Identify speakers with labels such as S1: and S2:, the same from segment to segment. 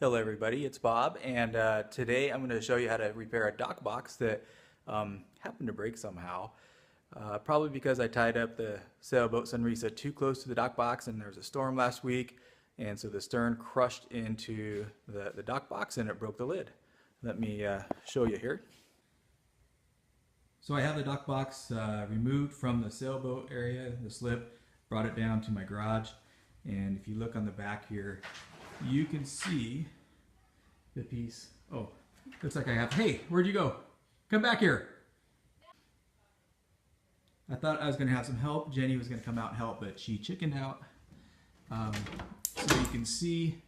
S1: Hello everybody, it's Bob, and today I'm going to show you how to repair a dock box that happened to break somehow. Probably because I tied up the sailboat Sonrisa too close to the dock box, and there was a storm last week, and so the stern crushed into the dock box and it broke the lid. Let me show you here. So I have the dock box removed from the sailboat area, the slip, brought it down to my garage, and if you look on the back here, you can see the piece. Oh, looks like I have, hey, where'd you go? Come back here. I thought I was gonna have some help. Jenny was gonna come out and help, but she chickened out. So you can see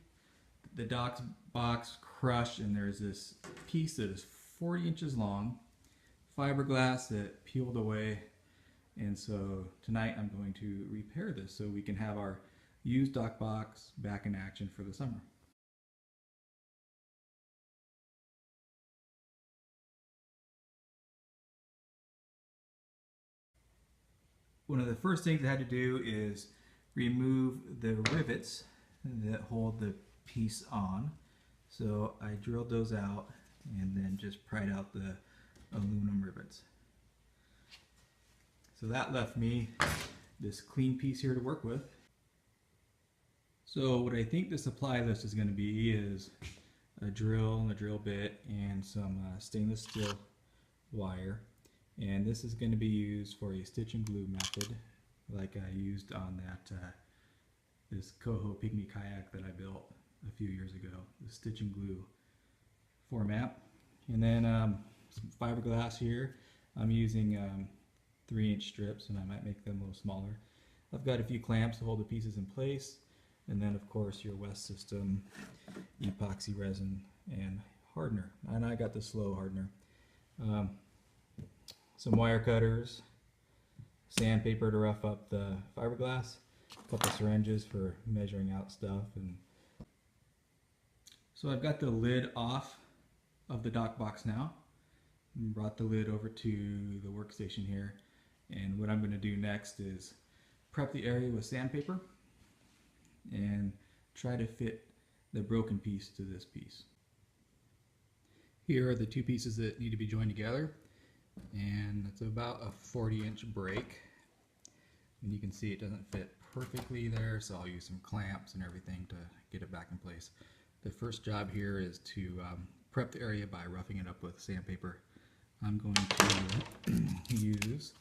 S1: the dock box crushed, and there's this piece that is 40 inches long, fiberglass that peeled away. And so tonight I'm going to repair this so we can have our used dock box back in action for the summer. One of the first things I had to do is remove the rivets that hold the piece on. So I drilled those out and then just pried out the aluminum rivets. So that left me this clean piece here to work with. So what I think the supply list is going to be is a drill and a drill bit and some stainless steel wire. And this is going to be used for a stitch and glue method like I used on that this Coho Pygmy kayak that I built a few years ago, the stitch and glue format. And then some fiberglass here. I'm using 3-inch strips, and I might make them a little smaller. I've got a few clamps to hold the pieces in place, and then of course your West System epoxy resin and hardener, and I got the slow hardener. Some wire cutters, sandpaper to rough up the fiberglass, a couple syringes for measuring out stuff. And so I've got the lid off of the dock box now, and brought the lid over to the workstation here. And what I'm going to do next is prep the area with sandpaper and try to fit the broken piece to this piece. Here are the two pieces that need to be joined together, and it's about a 40-inch break. And you can see it doesn't fit perfectly there, so I'll use some clamps and everything to get it back in place. The first job here is to prep the area by roughing it up with sandpaper. I'm going to use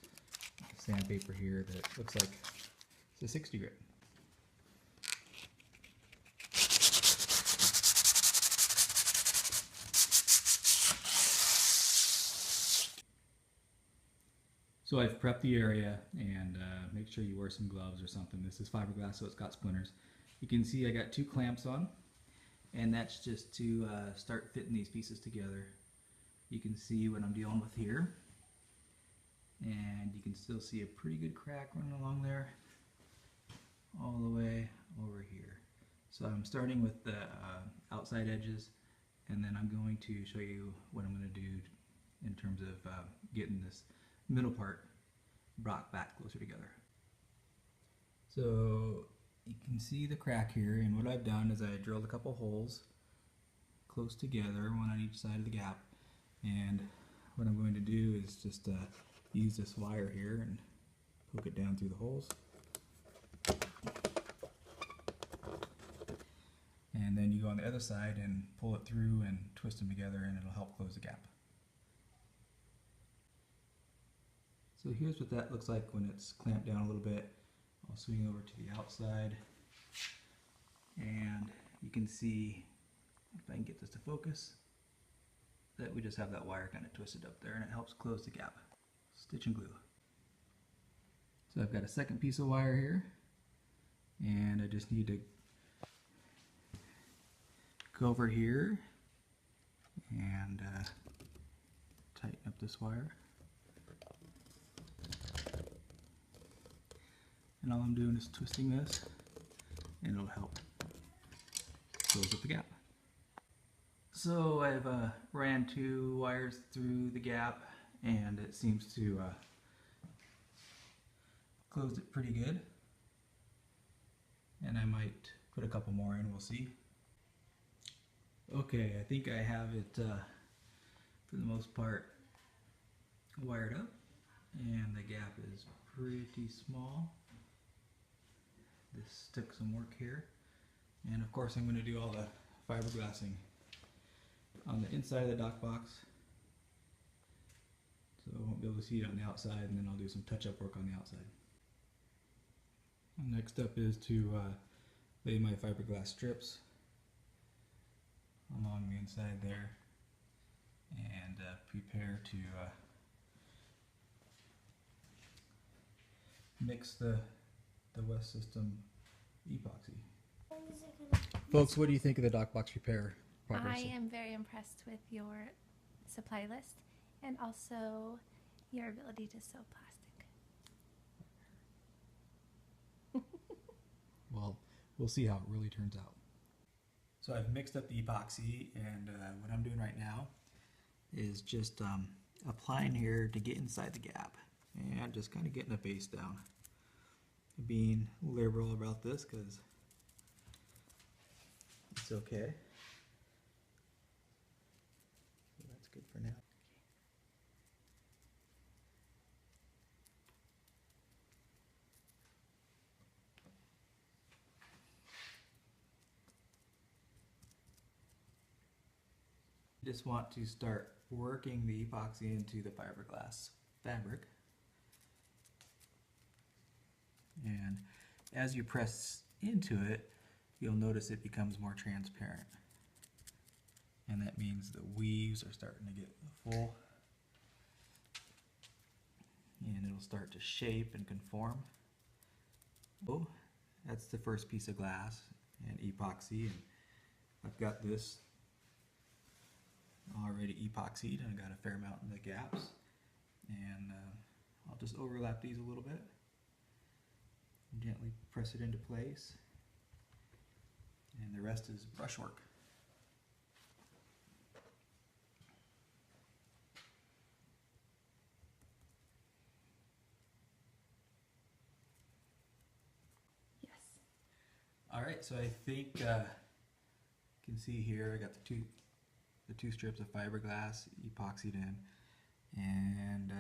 S1: sandpaper here that looks like it's a 60 grit. So I've prepped the area, and make sure you wear some gloves or something. This is fiberglass, so it's got splinters. You can see I got 2 clamps on, and that's just to start fitting these pieces together. You can see what I'm dealing with here, and you can still see a pretty good crack running along there all the way over here. So I'm starting with the outside edges, and then I'm going to show you what I'm going to do in terms of getting this middle part brought back closer together. So you can see the crack here, and what I've done is I drilled a couple holes close together, one on each side of the gap. And what I'm going to do is just use this wire here and poke it down through the holes. And then you go on the other side and pull it through and twist them together, and it'll help close the gap. So here's what that looks like when it's clamped down a little bit. I'll swing over to the outside, and you can see, if I can get this to focus, that we just have that wire kind of twisted up there, and it helps close the gap. Stitch and glue. So I've got a second piece of wire here, and I just need to go over here and tighten up this wire. And all I'm doing is twisting this, and it'll help close up the gap. So I've ran 2 wires through the gap, and it seems to close it pretty good. And I might put a couple more in, we'll see. Okay, I think I have it for the most part wired up, and the gap is pretty small. This took some work here, and of course I'm going to do all the fiberglassing on the inside of the dock box, so I won't be able to see it on the outside, and then I'll do some touch-up work on the outside. Next up is to lay my fiberglass strips along the inside there, and prepare to mix the West System epoxy. Folks, what do you think of the dock box repair progress?
S2: I am very impressed with your supply list and also your ability to sew plastic.
S1: Well, we'll see how it really turns out. So I've mixed up the epoxy, and what I'm doing right now is just applying here to get inside the gap and just kind of getting a base down. Being liberal about this because it's okay. So that's good for now. Just want to start working the epoxy into the fiberglass fabric. And as you press into it, you'll notice it becomes more transparent. And that means the weaves are starting to get full. And it'll start to shape and conform. Oh, that's the first piece of glass and epoxy. And I've got this already epoxied, and I got a fair amount in the gaps. And I'll just overlap these a little bit. Gently press it into place, and the rest is brushwork.
S2: Yes.
S1: Alright, so I think you can see here I got the two strips of fiberglass epoxied in, and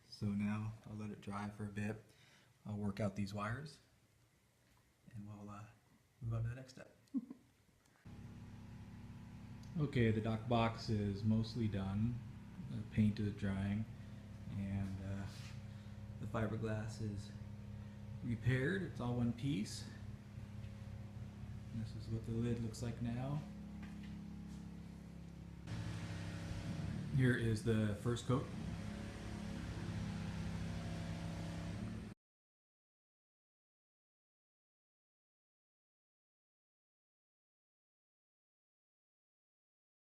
S1: so now I'll let it dry for a bit. I'll work out these wires, and we'll move on to the next step. Okay, the dock box is mostly done. The paint is drying, and the fiberglass is repaired. It's all one piece. And this is what the lid looks like now. Here is the first coat